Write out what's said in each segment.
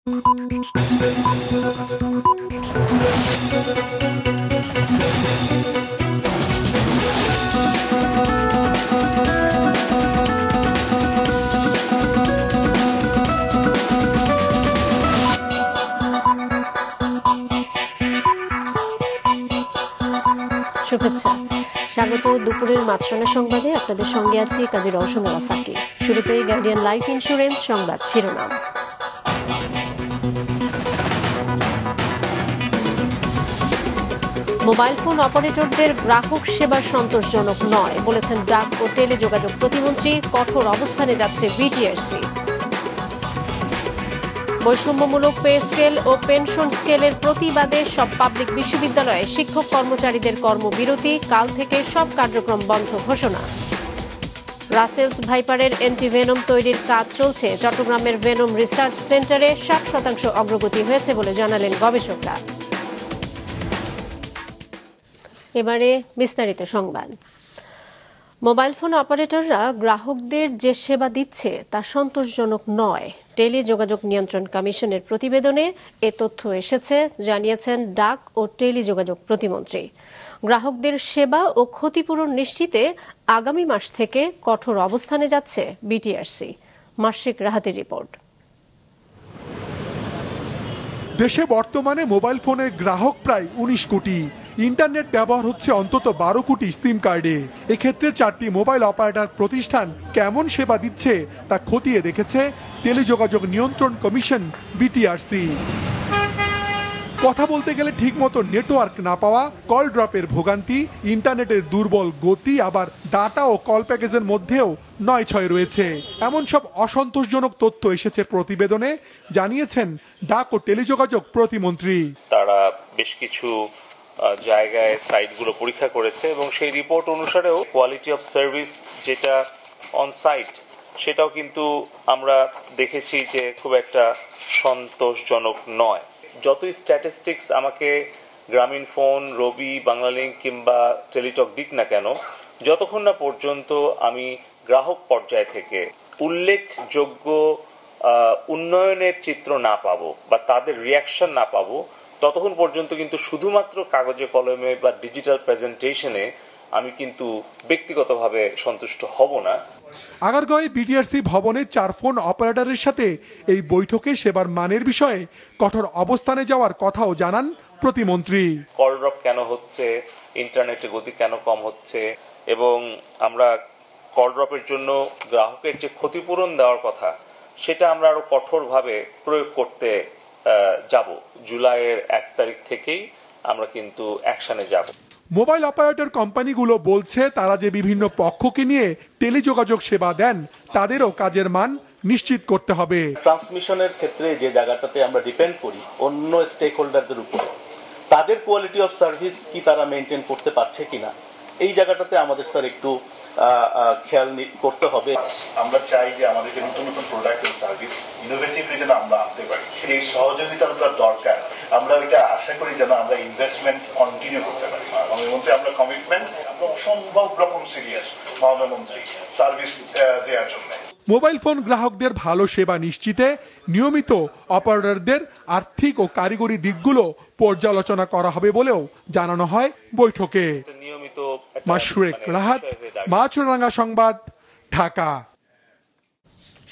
শুভেচ্ছা, স্বাগত দুপুরের মাঝরানা সংবাদে। আপনাদের সঙ্গে আছি কাজী রওশন সাকি। শুরুতেই গার্ডিয়ান লাইফ ইন্স্যুরেন্স সংবাদ শিরোনাম। মোবাইল ফোন অপারেটরদের গ্রাহক সেবা সন্তোষজনক নয় বলেছেন ডাক ও টেলিযোগাযোগ প্রতিমন্ত্রী। কঠোর অবস্থানে যাচ্ছে বিটিআরসি। বৈষম্যমূলক পে স্কেল ও পেনশন স্কেলের প্রতিবাদে সব পাবলিক বিশ্ববিদ্যালয়ে শিক্ষক কর্মচারীদের কর্মবিরতি। কাল থেকে সব কার্যক্রম বন্ধ ঘোষণা। রাসেলস ভাইপারের অ্যান্টিভেনম তৈরির কাজ চলছে। চট্টগ্রামের ভেনম রিসার্চ সেন্টারে 60% অগ্রগতি হয়েছে বলে জানালেন গবেষকরা। এবারে বিস্তারিত সংবাদ। মোবাইল ফোন অপারেটররা গ্রাহকদের যে সেবা দিচ্ছে তা সন্তোষজনক নয়। টেলিযোগাযোগ নিয়ন্ত্রণ কমিশনের প্রতিবেদনে এ তথ্য এসেছে, জানিয়েছেন ডাক ও টেলিযোগাযোগ প্রতিমন্ত্রী। গ্রাহকদের সেবা ও ক্ষতিপূরণ নিশ্চিতে আগামী মাস থেকে কঠোর অবস্থানে যাচ্ছে বিটিআরসি। মাসিক রাহাতের রিপোর্ট। দেশে বর্তমানে মোবাইল ফোনের গ্রাহক প্রায় 19 কোটি। ইন্টারনেট ব্যবহার হচ্ছে অন্তত 12 কোটি সিম কার্ডে। এক্ষেত্রে 4টি মোবাইল অপারেটর প্রতিষ্ঠান কেমন সেবা দিচ্ছে তা খতিয়ে দেখেছে টেলিযোগাযোগ নিয়ন্ত্রণ কমিশন বিটিআরসি। কথা বলতে গেলে ঠিকমতো নেটওয়ার্ক না পাওয়া, কল ড্রপের ভোগান্তি, ইন্টারনেটের দুর্বল গতি, আবার ডাটা ও কল প্যাকেজের মধ্যেও 9-6 রয়েছে। এমন সব অসন্তোষজনক তথ্য এসেছে প্রতিবেদনে, জানিয়েছেন ডাক ও টেলিযোগাযোগ প্রতিমন্ত্রী। তারা বেশ কিছু জায়গায় সাইটগুলো পরীক্ষা করেছে এবং সেই রিপোর্ট অনুসারেও কোয়ালিটি অফ সার্ভিস যেটা অন সাইট সেটাও কিন্তু আমরা দেখেছি যে খুব একটা সন্তোষজনক নয়। যতই স্ট্যাটিস্টিক্স আমাকে গ্রামীণ ফোন, রবি, বাংলালিংক কিংবা টেলিটক দিক না কেন, যতক্ষণ না পর্যন্ত আমি গ্রাহক পর্যায় থেকে উল্লেখযোগ্য উন্নয়নের চিত্র না পাবো বা তাদের রিয়াকশন না পাবো, ততক্ষণ পর্যন্ত কিন্তু শুধুমাত্র কাগজে কলমে বা ডিজিটাল প্রেজেন্টেশনে আমি কিন্তু ব্যক্তিগতভাবে সন্তুষ্ট হব না। আগারগাঁওয়ে বিটিআরসি ভবনে 4 ফোন অপারেটরের সাথে এই বৈঠকে সেবার মানের বিষয়ে কঠোর অবস্থানে যাওয়ার কথাও জানান প্রতিমন্ত্রী। কল ড্রপ কেন হচ্ছে, ইন্টারনেটের গতি কেন কম হচ্ছে, এবং আমরা কল ড্রপের জন্য গ্রাহকের যে ক্ষতিপূরণ দেওয়ার কথা সেটা আমরা আরো কঠোরভাবে প্রয়োগ করতে যাব। জুলাইয়ের 1 তারিখ থেকেই আমরা কিন্তু অ্যাকশনে যাব। মোবাইল অপারেটর কোম্পানিগুলো বলছে তারা যে বিভিন্ন পক্ষকে নিয়ে টেলিযোগাযোগ সেবা দেন তাদেরও কাজের মান নিশ্চিত করতে হবে। ট্রান্সমিশনের ক্ষেত্রে যে জায়গাটাতে আমরা ডিপেন্ড করি অন্য স্টেক হোল্ডারদের উপরে, তাদের কোয়ালিটি অফ সার্ভিস কি তারা মেনটেন করতে পারছে কিনা, এই জায়গাটাতে আমাদের স্যার একটু খেয়াল করতে হবে। আমরা চাই যে আমাদেরকে নতুন নতুন প্রোডাক্ট এবং সার্ভিস ইনোভেটিভলি যেন আমরা আনতে পারি, সেই সহযোগিতা দরকার। আমরা এটা আশা করি যেন আমরা ইনভেস্টমেন্ট কন্টিনিউ করতে পারি। মাননীয় মন্ত্রী, আমরা কমিটমেন্ট, আমরা অসম্ভব রকম সিরিয়াস মাননীয় মন্ত্রী সার্ভিস দেওয়ার জন্য। মোবাইল ফোন গ্রাহকদের ভালো সেবা নিশ্চিতে নিয়মিত অপারেটরদের আর্থিক ও কারিগরি দিকগুলো পর্যালোচনা করা হবে বলেও জানানো হয় বৈঠকে। মাশরুক রাহাত, মাছরাঙ্গা সংবাদ, ঢাকা।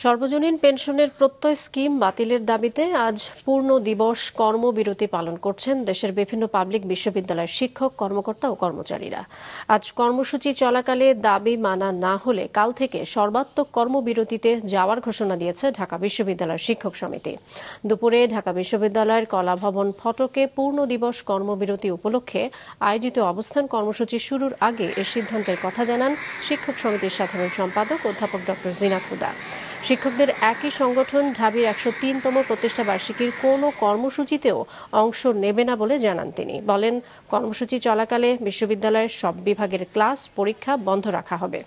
সর্বজনীন পেনশনের প্রত্যয় স্কিম বাতিলের দাবিতে আজ পূর্ণ দিবস কর্মবিরতি পালন করছেন দেশের বিভিন্ন পাবলিক বিশ্ববিদ্যালয়ের শিক্ষক, কর্মকর্তা ও কর্মচারীরা। আজ কর্মসূচি চলাকালে দাবি মানা না হলে কাল থেকে সর্বাত্মক কর্মবিরতিতে যাওয়ার ঘোষণা দিয়েছে ঢাকা বিশ্ববিদ্যালয়ের শিক্ষক সমিতি। দুপুরে ঢাকা বিশ্ববিদ্যালয়ের কলাভবন ফটকে পূর্ণ দিবস কর্মবিরতি উপলক্ষে আয়োজিত অবস্থান কর্মসূচি শুরুর আগে এ সিদ্ধান্তের কথা জানান শিক্ষক সমিতির সাধারণ সম্পাদক অধ্যাপক ডক্টর জিনাত হুদা। শিক্ষকদের একই সংগঠন ঢাবির 103তম প্রতিষ্ঠা বার্ষিকীর কোনো কর্মসূচিতেও অংশ নেবে না বলে জানান তিনি। বলেন, কর্মসূচি চলাকালে বিশ্ববিদ্যালয়ের সব বিভাগের ক্লাস, পরীক্ষা বন্ধ রাখা হবে।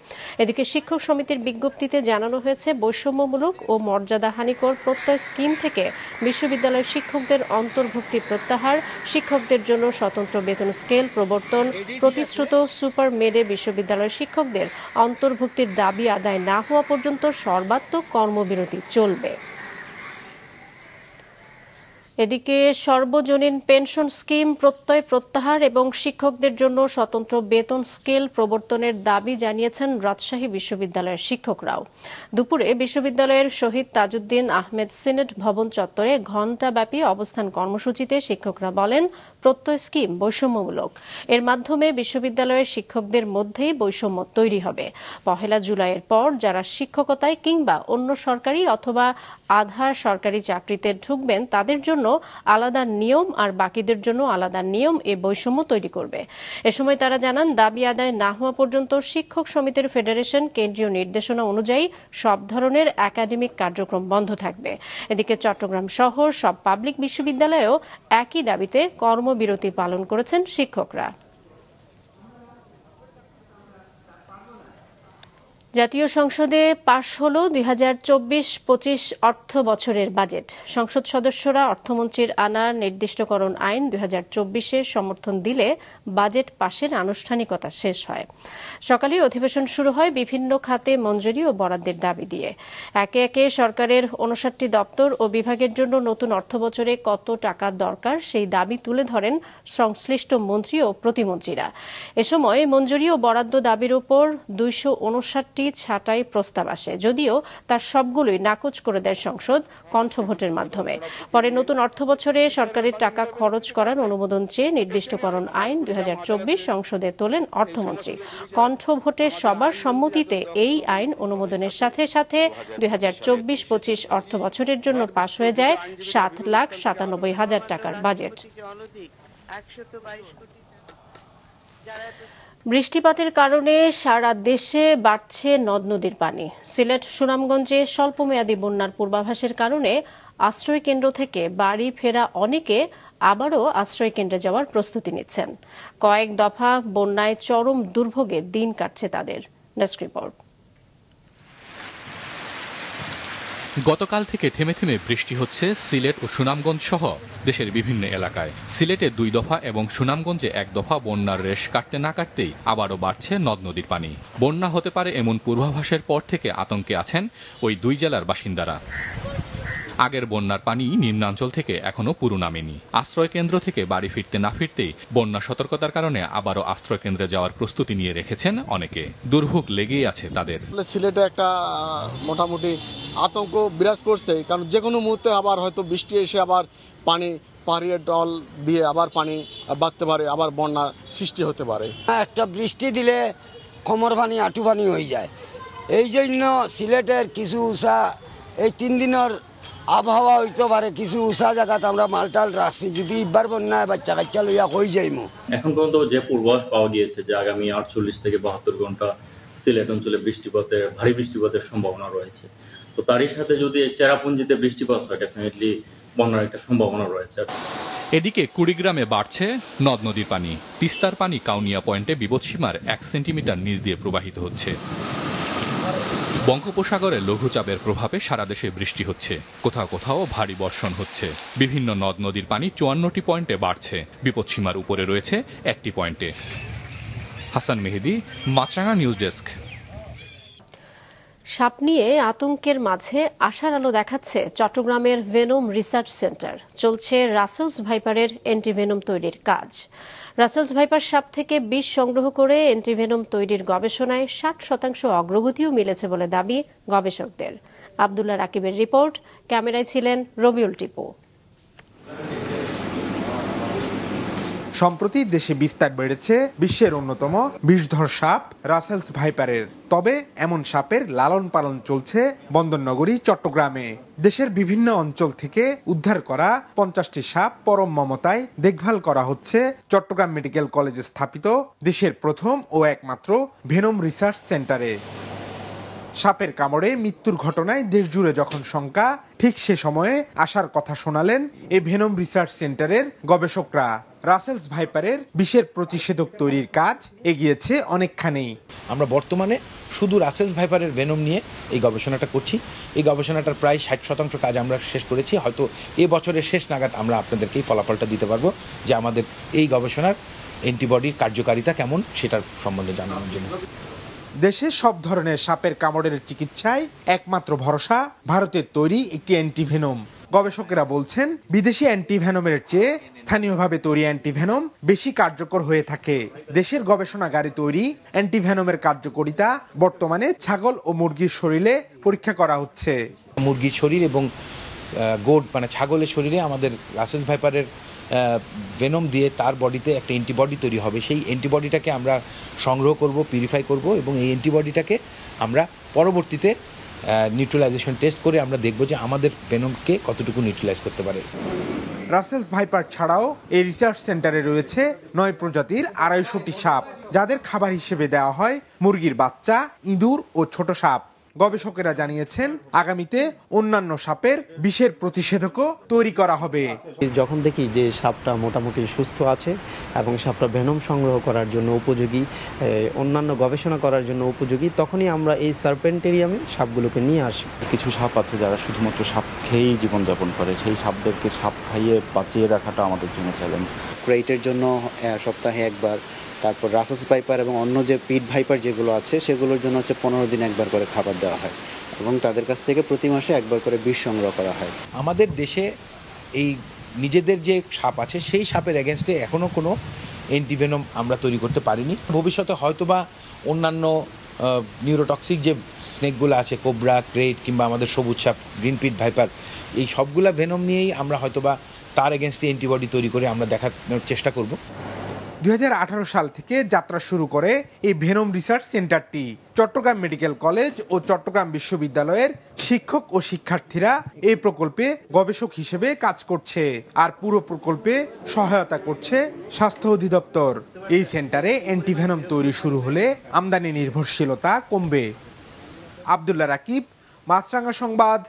এদিকে শিক্ষক সমিতির বিজ্ঞপ্তিতে জানানো হয়েছে, বৈষম্যমূলক ও মর্যাদাহানিকর প্রত্যয় স্কিম থেকে বিশ্ববিদ্যালয়ের শিক্ষকদের অন্তর্ভুক্তি প্রত্যাহার, শিক্ষকদের জন্য স্বতন্ত্র বেতন স্কেল প্রবর্তন, প্রতিশ্রুত সুপার মেডে বিশ্ববিদ্যালয়ের শিক্ষকদের অন্তর্ভুক্তির দাবি আদায় না হওয়া পর্যন্ত সর্বাত্মক কর্মবিরতি চলবে। এদিকে সর্বজনীন পেনশন স্কিম প্রত্যয় প্রত্যাহার এবং শিক্ষকদের জন্য স্বতন্ত্র বেতন স্কেল প্রবর্তনের দাবি জানিয়েছেন রাজশাহী বিশ্ববিদ্যালয়ের শিক্ষকরাও। দুপুরে বিশ্ববিদ্যালয়ের শহীদ তাজউদ্দিন আহমেদ সিনেট ভবন চত্বরে ঘণ্টাব্যাপী অবস্থান কর্মসূচিতে শিক্ষকরা বলেন, প্রত্যয় স্কিম বৈষম্যমূলক। এর মাধ্যমে বিশ্ববিদ্যালয়ের শিক্ষকদের মধ্যেই বৈষম্য তৈরি হবে। 1 জুলাইয়ের পর যারা শিক্ষকতায় কিংবা অন্য সরকারি অথবা আধা সরকারি চাকরিতে ঢুকবেন তাদের জন্য আলাদা নিয়ম আর বাকিদের জন্য আলাদা নিয়ম এ বৈষম্য তৈরি করবে। এ সময় তারা জানান, দাবি আদায় না হওয়া পর্যন্ত শিক্ষক সমিতির ফেডারেশন কেন্দ্রীয় নির্দেশনা অনুযায়ী সব ধরনের একাডেমিক কার্যক্রম বন্ধ থাকবে। এদিকে চট্টগ্রাম সহ সব পাবলিক বিশ্ববিদ্যালয়েও একই দাবিতে কর্মবিরতি পালন করেছেন শিক্ষকরা। জাতীয় সংসদে পাশ হল 2024-25 অর্থ বছরের বাজেট। সংসদ সদস্যরা অর্থমন্ত্রীর আনা নির্দিষ্টকরণ আইন 2024-এ সমর্থন দিলে বাজেট পাশের আনুষ্ঠানিকতা শেষ হয়। সকালে অধিবেশন শুরু হয় বিভিন্ন খাতে মঞ্জুরি ও বরাদ্দের দাবি দিয়ে। একে একে সরকারের 59টি দপ্তর ও বিভাগের জন্য নতুন অর্থবছরে কত টাকা দরকার সেই দাবি তুলে ধরেন সংশ্লিষ্ট মন্ত্রী ও প্রতিমন্ত্রীরা। এ সময় মঞ্জুরি ও বরাদ্দ দাবির উপর 259টি ছাঁটাই প্রস্তাব আসে, যদিও তার সবগুলোই নাকচ করে দেয় সংসদ কণ্ঠভোটের মাধ্যমে। পরে নতুন অর্থবছরে সরকারের টাকা খরচ করার অনুমোদন চেয়ে নির্দিষ্টকরণ আইন 2024 সংসদে তোলেন অর্থমন্ত্রী। কণ্ঠভোটে সবার সম্মতিতে এই আইন অনুমোদনের সাথে সাথে 2024-25 অর্থ বছরের জন্য পাশ হয়ে যায় 7,97,000 টাকার বাজেট। বৃষ্টিপাতের কারণে সারা দেশে বাড়ছে নদ নদীর পানি। সিলেট সুনামগঞ্জে স্বল্পমেয়াদী বন্যার পূর্বাভাসের কারণে আশ্রয়কেন্দ্র থেকে বাড়ি ফেরা অনেকে আবারও আশ্রয়কেন্দ্রে যাওয়ার প্রস্তুতি নিচ্ছেন। কয়েক দফা বন্যায় চরম দুর্ভোগে দিন কাটছে তাদের। Desk report. গতকাল থেকে থেমে থেমে বৃষ্টি হচ্ছে সিলেট ও সুনামগঞ্জ সহ দেশের বিভিন্ন এলাকায়। সিলেটে 2 দফা এবং সুনামগঞ্জে 1 দফা বন্যার রেশ কাটতে না কাটতেই আবারও বাড়ছে নদ নদীর পানি। বন্যা হতে পারে এমন পূর্বাভাসের পর থেকে আতঙ্কে আছেন ওই 2 জেলার বাসিন্দারা। আগের বন্যার পানি নিম্নাঞ্চল থেকে এখনো পুরো নামেনি। আশ্রয়কেন্দ্র থেকে বাড়ি ফিরতে না ফিরতেই বন্যা সতর্কতার কারণে আবারও আশ্রয়কেন্দ্রে যাওয়ার প্রস্তুতি নিয়ে রেখেছেন অনেকে। দুর্ভোগ লেগেই আছে তাদের। সিলেটে একটা মোটামুটি আতঙ্ক বিরাজ করছে, কারণ যে কোনো মুহূর্তে আবার হয়তো বৃষ্টি এসে আবার পানি পাহাড়ের ডল দিয়ে আবার পানি বাড়তে পারে, আবার বন্যা সৃষ্টি হতে পারে। একটা বৃষ্টি দিলে কোমর পানি আঁটু পানি হয়ে যায়। এই জন্য সিলেটের কিছু উষা এই 3 দিনের আবহাওয়া হইতে পারে কিছু উষা জায়গাতে আমরা মালটাল রাখছি, যদি ইবার বন্যায় বাচ্চা কাচ্চা লইয়া হয়ে যাইমু। এখন পর্যন্ত যে পূর্বাভাস পাওয়া গিয়েছে যে আগামী 48 থেকে 72 ঘন্টা সিলেট অঞ্চলে ভারী বৃষ্টিপাতের সম্ভাবনা রয়েছে। তো তারই সাথে যদি চেরাপুঞ্জিতে বৃষ্টিপাত হয়, ডেফিনেটলি বন্যার একটা সম্ভাবনা রয়েছে। এদিকে কুড়িগ্রামে বাড়ছে নদ নদীর পানি। তিস্তার পানি কাউনিয়া পয়েন্টে বিপদসীমার 1 সেন্টিমিটার নিচ দিয়ে প্রবাহিত হচ্ছে। বঙ্গোপসাগরে লঘুচাপের প্রভাবে সারা দেশে বৃষ্টি হচ্ছে, কোথাও কোথাও ভারী বর্ষণ হচ্ছে। বিভিন্ন নদ নদীর পানি 54টি পয়েন্টে বাড়ছে, বিপদসীমার উপরে রয়েছে 1টি পয়েন্টে। হাসান মেহেদি, মাছরাঙা নিউজ ডেস্ক। সাপ নিয়ে আতঙ্কের মাঝে আশার আলো দেখাচ্ছে চট্টগ্রামের ভেনম রিসার্চ সেন্টার। চলছে রাসেলস ভাইপারের অ্যান্টিভেনম তৈরির কাজ। রাসেলস ভাইপার সাপ থেকে বিষ সংগ্রহ করে অ্যান্টিভেনম তৈরির গবেষণায় 60% অগ্রগতিও মিলেছে বলে দাবি গবেষকদের। আব্দুল্লাহ রাকিবের রিপোর্ট, ক্যামেরায় ছিলেন রবিউল টিপু। সম্প্রতি দেশে বিস্তার বেড়েছে বিশ্বের অন্যতম বিষধর সাপ রাসেলস ভাইপারের। তবে এমন সাপের লালন পালন চলছে বন্দরনগরী চট্টগ্রামে। দেশের বিভিন্ন অঞ্চল থেকে উদ্ধার করা 50টি সাপ পরম মমতায় দেখভাল করা হচ্ছে চট্টগ্রাম মেডিকেল কলেজে স্থাপিত দেশের প্রথম ও একমাত্র ভেনম রিসার্চ সেন্টারে। সাপের কামড়ে মৃত্যুর ঘটনায় দেশজুড়ে যখন শঙ্কা, ঠিক সে সময়ে আসার কথা শোনালেন এই ভেনম রিসার্চ সেন্টারের গবেষকরা। রাসেলস ভাইপারের বিষের প্রতিষেধক তৈরির কাজ এগিয়েছে অনেকখানি। আমরা বর্তমানে শুধু রাসেলস ভাইপারের ভেনম নিয়ে এই গবেষণাটা করছি। এই গবেষণাটার প্রায় 60% কাজ আমরা শেষ করেছি। হয়তো এই বছরের শেষ নাগাদ আমরা আপনাদেরকে এই ফলাফলটা দিতে পারবো যে আমাদের এই গবেষণার অ্যান্টিবডির কার্যকারিতা কেমন সেটার সম্বন্ধে জানানোর জন্য। দেশে সব ধরনের সাপের কামড়ের চিকিৎসায় একমাত্র ভরসা ভারতের তৈরি একটি অ্যান্টিভেনম। গবেষকেরা বলছেন বিদেশি অ্যান্টিভেনমের চেয়ে স্থানীয়ভাবে তৈরি অ্যান্টিভেনম বেশি কার্যকর হয়ে থাকে। দেশের গবেষণাগারে তৈরি অ্যান্টিভেনমের কার্যকারিতা বর্তমানে ছাগল ও মুরগির শরীরে পরীক্ষা করা হচ্ছে। মুরগির শরীর এবং গোট মানে ছাগলের শরীরে আমাদের রাসেলস ভাইপারের ভেনম দিয়ে তার বডিতে একটা অ্যান্টিবডি তৈরি হবে। সেই অ্যান্টিবডিটাকে আমরা সংগ্রহ করব, পিউরিফাই করব এবং এই অ্যান্টিবডিটাকে আমরা পরবর্তীতে নিউট্রালাইজেশন টেস্ট করে আমরা দেখব যে আমাদের ভেনমকে কতটুকু নিউট্রালাইজ করতে পারে। রাসেলস ভাইপার ছাড়াও এই রিসার্চ সেন্টারে রয়েছে 9 প্রজাতির 250টি সাপ, যাদের খাবার হিসেবে দেওয়া হয় মুরগির বাচ্চা, ইঁদুর ও ছোট সাপ। গবেষকেরা জানিয়েছেন আগামীতে অন্যান্য সাপের বিষের প্রতিষেধকও তৈরি করা হবে। যখন দেখি যে সাপটা মোটামুটি সুস্থ আছে এবং সাপটা ভেনম সংগ্রহ করার জন্য উপযোগী, অন্যান্য গবেষণা করার জন্য উপযোগী, তখনই আমরা এই সার্পেন্টেরিয়ামে সাপগুলোকে নিয়ে আসি। কিছু সাপ আছে যারা শুধুমাত্র সাপ খেয়েই জীবনযাপন করে, সেই সাপদেরকে সাপ খাইয়ে বাঁচিয়ে রাখাটা আমাদের জন্য চ্যালেঞ্জ। ক্রেটের জন্য সপ্তাহে একবার, তারপর রাসেলস ভাইপার এবং অন্য যে পিট ভাইপার যেগুলো আছে সেগুলোর জন্য হচ্ছে 15 দিন একবার করে খাবার দেওয়া হয় এবং তাদের কাছ থেকে প্রতি মাসে একবার করে বিষ সংগ্রহ করা হয়। আমাদের দেশে এই নিজেদের যে সাপ আছে সেই সাপের এগেনস্টে এখনও কোনো অ্যান্টিভেনম আমরা তৈরি করতে পারিনি। ভবিষ্যতে হয়তোবা অন্যান্য নিউরোটক্সিক যে স্নেকগুলো আছে, কোবরা, ক্রেট কিংবা আমাদের সবুজ সাপ, গ্রিন পিট ভাইপার, এই সবগুলা ভেনম নিয়েই আমরা হয়তোবা তার এগেনস্টে অ্যান্টিবডি তৈরি করে আমরা দেখানোর চেষ্টা করব। 2018 সাল থেকে যাত্রা শুরু করে এই ভেনম রিসার্চ সেন্টারটি। চট্টগ্রাম মেডিকেল কলেজ ও চট্টগ্রাম বিশ্ববিদ্যালয়ের শিক্ষক ও শিক্ষার্থীরা এই প্রকল্পে গবেষক হিসেবে কাজ করছে, আর পুরো প্রকল্পে সহায়তা করছে স্বাস্থ্য অধিদপ্তর। এই সেন্টারে অ্যান্টিভেনম তৈরি শুরু হলে আমদানি নির্ভরশীলতা কমবে। আব্দুল্লাহ রাকিব, মাছরাঙা সংবাদ,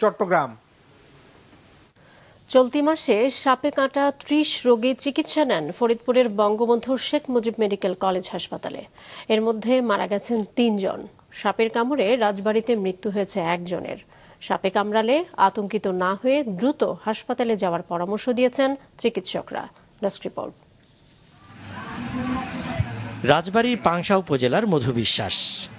চট্টগ্রাম। চলতি মাসে সাপে কাটা 30 রোগী চিকিৎসা নেন ফরিদপুরের বঙ্গবন্ধু শেখ মুজিব মেডিকেল কলেজ হাসপাতালে। এর মধ্যে মারা গেছেন 3 জন। সাপের কামড়ে রাজবাড়ীতে মৃত্যু হয়েছে 1 জনের। সাপে কামড়ালে আতঙ্কিত না হয়ে দ্রুত হাসপাতালে যাওয়ার পরামর্শ দিয়েছেন চিকিৎসকরা। Desk report. রাজবাড়ীর পাংশা উপজেলার মধু বিশ্বাস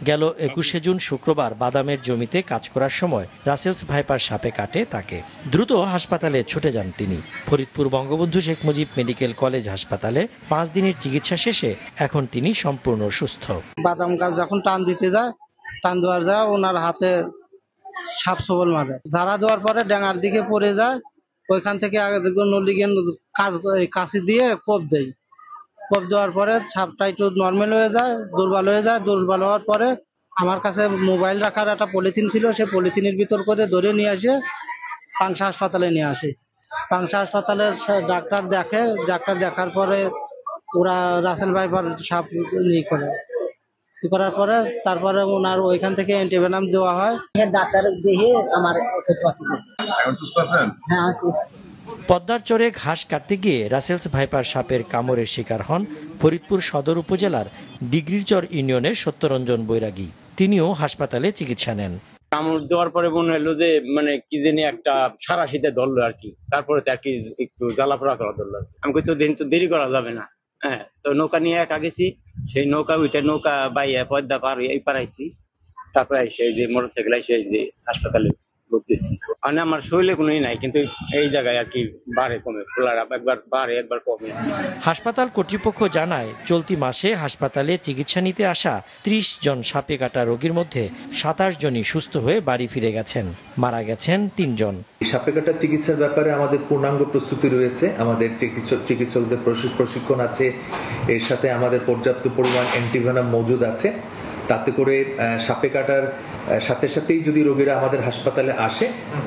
গেল 21শে জুন শুক্রবার বাদামের জমিতে কাজ করার সময় রাসেলস ভাইপার সাপে কাটে তাকে। দ্রুত হাসপাতালে ছুটে যান তিনি। ফরিদপুর বঙ্গবন্ধু শেখ মুজিব মেডিকেল কলেজ হাসপাতালে 5 দিনের চিকিৎসা শেষে এখন তিনি সম্পূর্ণ সুস্থ। বাদাম গাছ যখন টান দিতে যায়, টান দেওয়ার যায় ওনার হাতে সাপ সবল মারে, ঝাড়া দেওয়ার পরে ডাঙার দিকে পড়ে যায়। ওইখান থেকে আগে কাশি দিয়ে কোপ দেয়। কোপ দেওয়ার পরে সাপটা একটু নর্মাল হয়ে যায়, দুর্বল হয়ে যায়। দুর্বল হওয়ার পরে আমার কাছে মোবাইল রাখার একটা পলিথিন ছিল, সে পলিথিনের ভিতর করে ধরে নিয়ে আসে পাংশা হাসপাতালে নিয়ে আসে। পাংশা হাসপাতালের ডাক্তার দেখে, ডাক্তার দেখার পরে ওরা রাসেল ভাইপার সাপ করার পরে তারপরে ওনার ওইখান থেকে অ্যান্টিভেনম দেওয়া হয়। ডাক্তার দেখে আমার পদ্মার চরে ঘাস কাটতে গিয়ে রাসেলস ভাইপার সাপের কামড়ের শিকার হন ফরিদপুর সদর উপজেলার ডিগ্রিরচর ইউনিয়নের সত্যরঞ্জন বৈরাগী। তিনিও হাসপাতালে চিকিৎসা নেন। কামড় দেওয়ার পরে মনে হলো যে কি জানি একটা সারা শীতে ধরলো আর কি। তারপরে তো আর কি একটু জ্বালাপোড়া করা ধরলো। আমি তো দিন তো দেরি করা যাবে না। হ্যাঁ, তো নৌকা নিয়ে একা গেছি। সেই নৌকা বাইয়া পদ্মা পার এই পারাইছি। তারপরে সেই যে মোটরসাইকেল সেই যে হাসপাতালে মানে আমার শরীরে কোনোই নাই, কিন্তু এই জায়গায় আর কি বাড়ে কমে, একবার বাড়ে একবার কমে। হাসপাতাল কর্তৃপক্ষ জানায় চলতি মাসে হাসপাতালে চিকিৎসা নিতে আসা 30 জন সাপে কাটা রোগীর মধ্যে 27 জনই সুস্থ হয়ে বাড়ি ফিরে গেছেন। মারা গেছেন 3 জন। সাপে কাটা চিকিৎসার ব্যাপারে আমাদের পূর্ণাঙ্গ প্রস্তুতি রয়েছে। আমাদের চিকিৎসকদের প্রশিক্ষণ আছে, এর সাথে আমাদের পর্যাপ্ত পরিমাণ অ্যান্টিভেনম মজুদ আছে। তাতে করে সাপে কাটার সাথে সাথেই যদি রোগীরা আমাদের হাসপাতালে আসে,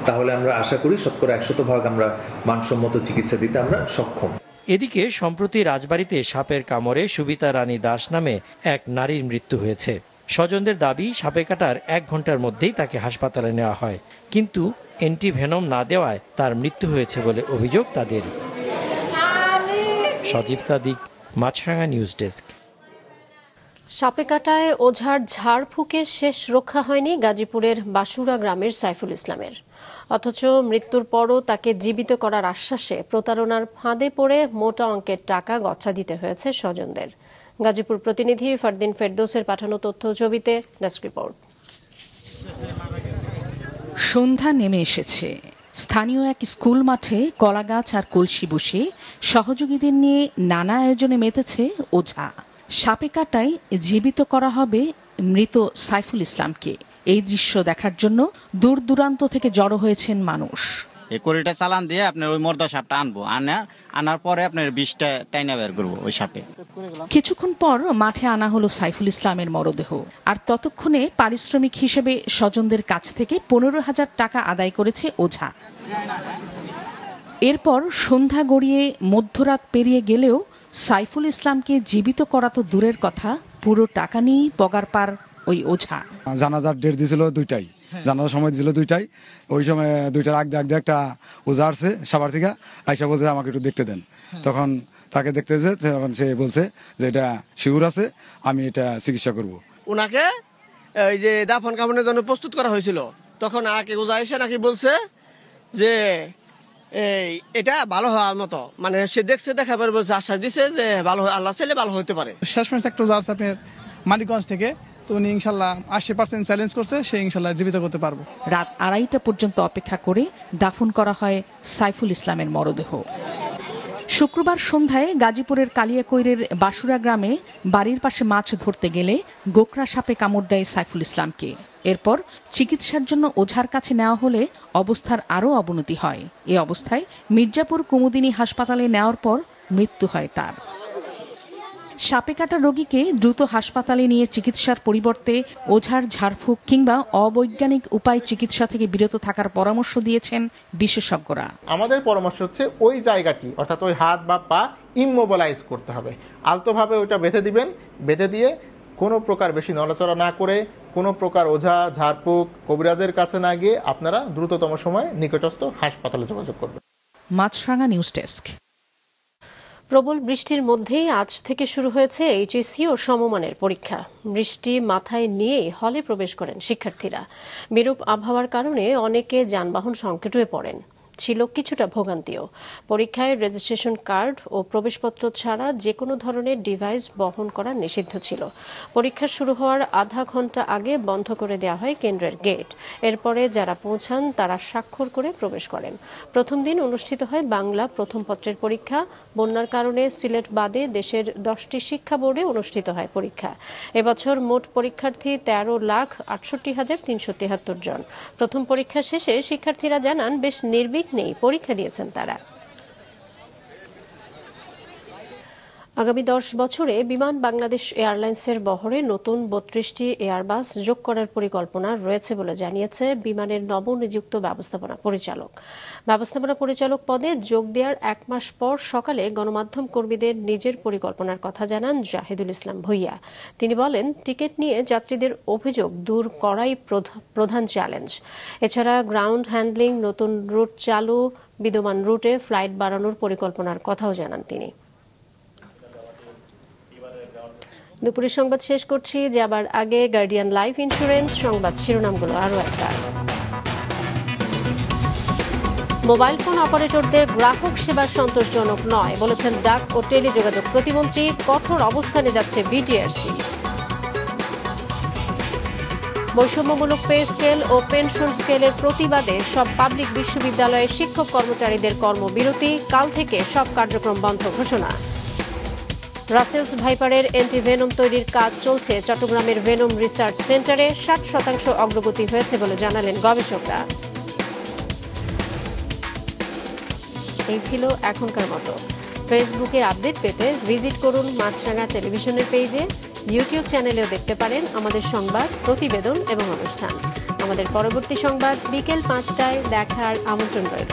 তাহলে আমরা আশা করি 100% আমরা মানসম্মত চিকিৎসা দিতে আমরা সক্ষম। এদিকে সম্প্রতি রাজবাড়ীতে সাপের কামড়ে সুবিতা রানী দাস নামে এক নারীর মৃত্যু হয়েছে। স্বজনদের দাবি সাপে কাটার 1 ঘন্টার মধ্যেই তাকে হাসপাতালে নেওয়া হয়, কিন্তু অ্যান্টিভেনম না দেওয়ায় তার মৃত্যু হয়েছে বলে অভিযোগ তাদের। সজীব সাদিক, মাছরাঙা নিউজ ডেস্ক। সাপে কাটায় ওঝার ঝাড়ফুঁকে শেষ রক্ষা হয়নি গাজীপুরের বাসুরা গ্রামের সাইফুল ইসলামের। অথচ মৃত্যুর পরও তাকে জীবিত করার আশ্বাসে প্রতারণার ফাঁদে পড়ে মোটা অঙ্কের টাকা গচ্ছা দিতে হয়েছে স্বজনদের। গাজীপুর প্রতিনিধি ফারদিন ফেরদৌসের পাঠানো তথ্য ছবিতে ডেস্ক রিপোর্ট। সন্ধ্যা নেমে এসেছে। স্থানীয় এক স্কুল মাঠে কলাগাছ আর কলসি বসে সহযোগীদের নিয়ে নানা আয়োজনে মেতেছে ওঝা। সাপে কাটায় জীবিত করা হবে মৃত সাইফুল ইসলামকে। এই দৃশ্য দেখার জন্য দূর দূরান্ত থেকে জড়ো হয়েছেন মানুষ। এই কড়িটা চালান দিয়ে আপনার ওই মর্দা সাপটা আনবো, আনার পরে আপনার বিষটা টাইনা বের করবো ওই সাপে। কিছুক্ষণ পর মাঠে আনা হলো সাইফুল ইসলামের মরদেহ। আর ততক্ষণে পারিশ্রমিক হিসেবে স্বজনদের কাছ থেকে 15,000 টাকা আদায় করেছে ওঝা। এরপর সন্ধ্যা গড়িয়ে মধ্যরাত পেরিয়ে গেলেও সাইফুল ইসলামকে জীবিত করা তো দূরের কথা, পুরো টাকা নিয়েই পগার পার ওই ওঝা। জানাজার ডেট দিয়েছিল 2টায়, জানাজার সময় দিয়েছিল 2টায়। ওই সময় 2টার আগে একটা ওঝা আসছে সাভার থেকে, আইসা বলছে আমাকে একটু দেখতে দেন। তখন তাকে দেখতে তখন সে বলছে যে এটা শিউর আছে, আমি এটা চিকিৎসা করব। ওনাকে এই যে দাফন কাফনের জন্য প্রস্তুত করা হয়েছিল, তখন আগে ওঝা এসে নাকি বলছে যে এটা ভালো হওয়ার মতো, মানে সে দেখছে, দেখার পরে বলছে, আশ্বাস দিছে যে ভালো, আল্লাহ চাইলে ভালো হতে পারে। শেষমেশ একটা ওঝা আছে আপনার মানিকগঞ্জ থেকে, তো উনি ইনশাল্লাহ 80% চ্যালেঞ্জ করছে, সে ইনশাল্লাহ জীবিত করতে পারবো। রাত 2:30 পর্যন্ত অপেক্ষা করে দাফন করা হয় সাইফুল ইসলামের মরদেহ। শুক্রবার সন্ধ্যায় গাজীপুরের কালিয়াকৈরের বাসুরা গ্রামে বাড়ির পাশে মাছ ধরতে গেলে গোকরা সাপে কামড় দেয় সাইফুল ইসলামকে। এরপর চিকিৎসার জন্য ওঝার কাছে নেওয়া হলে অবস্থার আরও অবনতি হয়। এ অবস্থায় মির্জাপুর কুমুদিনী হাসপাতালে নেওয়ার পর মৃত্যু হয় তার। সাপে কাটা রোগীকে দ্রুত হাসপাতালে নিয়ে চিকিৎসার পরিবর্তে ওঝার ঝাড়ফুঁক কিংবা অবৈজ্ঞানিক উপায় চিকিৎসা থেকে বিরত থাকার পরামর্শ দিয়েছেন বিশেষজ্ঞরা। আমাদের পরামর্শ হচ্ছে ওই জায়গাটি, অর্থাৎ ওই হাত বা পা ইমমোবিলাইজ করতে হবে। আলতোভাবে ওইটা বেঁধে দিবেন, বেঁধে দিয়ে কোনো প্রকার বেশি নড়াচড়া না করে, কোনো প্রকার ওঝা ঝাড়ফুঁক কবিরাজের কাছে না গিয়ে আপনারা দ্রুততম সময়ে নিকটস্থ হাসপাতালে যোগাযোগ করবেন। মাছরাঙা নিউজ ডেস্ক। প্রবল বৃষ্টির মধ্যেই আজ থেকে শুরু হয়েছে এইচএসসি ও সমমানের পরীক্ষা। বৃষ্টি মাথায় নিয়েই হলে প্রবেশ করেন শিক্ষার্থীরা। বিরূপ আবহাওয়ার কারণে অনেকে যানবাহন সংকটে হয়ে পড়েন। ছিল কিছুটা ভোগান্তিও। পরীক্ষায় রেজিস্ট্রেশন কার্ড ও প্রবেশপত্র ছাড়া যে কোনো ধরনের ডিভাইস বহন করা নিষিদ্ধ ছিল। পরীক্ষা শুরু হওয়ার আধা ঘন্টা আগে বন্ধ করে দেওয়া হয় কেন্দ্রের গেট। এরপরে যারা পৌঁছান তারা স্বাক্ষর করে প্রবেশ করেন। প্রথম দিন অনুষ্ঠিত হয় বাংলা প্রথম পত্রের পরীক্ষা। বন্যার কারণে সিলেট বাদে দেশের 10টি শিক্ষা বোর্ডে অনুষ্ঠিত হয় পরীক্ষা। এবছর মোট পরীক্ষার্থী 13,68,373 জন। প্রথম পরীক্ষা শেষে শিক্ষার্থীরা জানান বেশ নির্বিঘ্নে পরীক্ষা দিয়েছেন তারা। আগামী 10 বছরে বিমান বাংলাদেশ এয়ারলাইন্সের বহরে নতুন 32টি এয়ারবাস যোগ করার পরিকল্পনা রয়েছে বলে জানিয়েছে বিমানের নবনিযুক্ত ব্যবস্থাপনা পরিচালক। ব্যবস্থাপনা পরিচালক পদে যোগ দেওয়ার 1 মাস পর সকালে গণমাধ্যম কর্মীদের নিজের পরিকল্পনার কথা জানান জাহিদুল ইসলাম ভুইয়া। তিনি বলেন, টিকিট নিয়ে যাত্রীদের অভিযোগ দূর করাই প্রধান চ্যালেঞ্জ। এছাড়া গ্রাউন্ড হ্যান্ডলিং, নতুন রুট চালু, বিদ্যমান রুটে ফ্লাইট বাড়ানোর পরিকল্পনার কথাও জানান তিনি। দুপুরের সংবাদ শেষ করছি, যাবার আগে গার্ডিয়ান লাইফ ইন্স্যুরেন্স সংবাদ শিরোনামগুলো আরও একবার। মোবাইল ফোন অপারেটরদের গ্রাহক সেবা সন্তোষজনক নয় বলেছেন ডাক ও টেলিযোগাযোগ প্রতিমন্ত্রী। কঠোর অবস্থানে যাচ্ছে বিটিআরসি। বৈষম্যমূলক পে স্কেল ও পেনশন স্কেলের প্রতিবাদে সব পাবলিক বিশ্ববিদ্যালয়ের শিক্ষক কর্মচারীদের কর্মবিরতি। কাল থেকে সব কার্যক্রম বন্ধ ঘোষণা। রাসেলস ভাইপারের অ্যান্টিভেনম তৈরির কাজ চলছে চট্টগ্রামের ভেনম রিসার্চ সেন্টারে। 60% অগ্রগতি হয়েছে বলে জানালেন গবেষকরা। এই ছিল এখনকার মতো। ফেসবুকে আপডেট পেতে ভিজিট করুন মাছরাঙা টেলিভিশনের পেজে। ইউটিউব চ্যানেলেও দেখতে পারেন আমাদের সংবাদ, প্রতিবেদন এবং অনুষ্ঠান। আমাদের পরবর্তী সংবাদ বিকেল 5টায় দেখার আমন্ত্রণ রইল।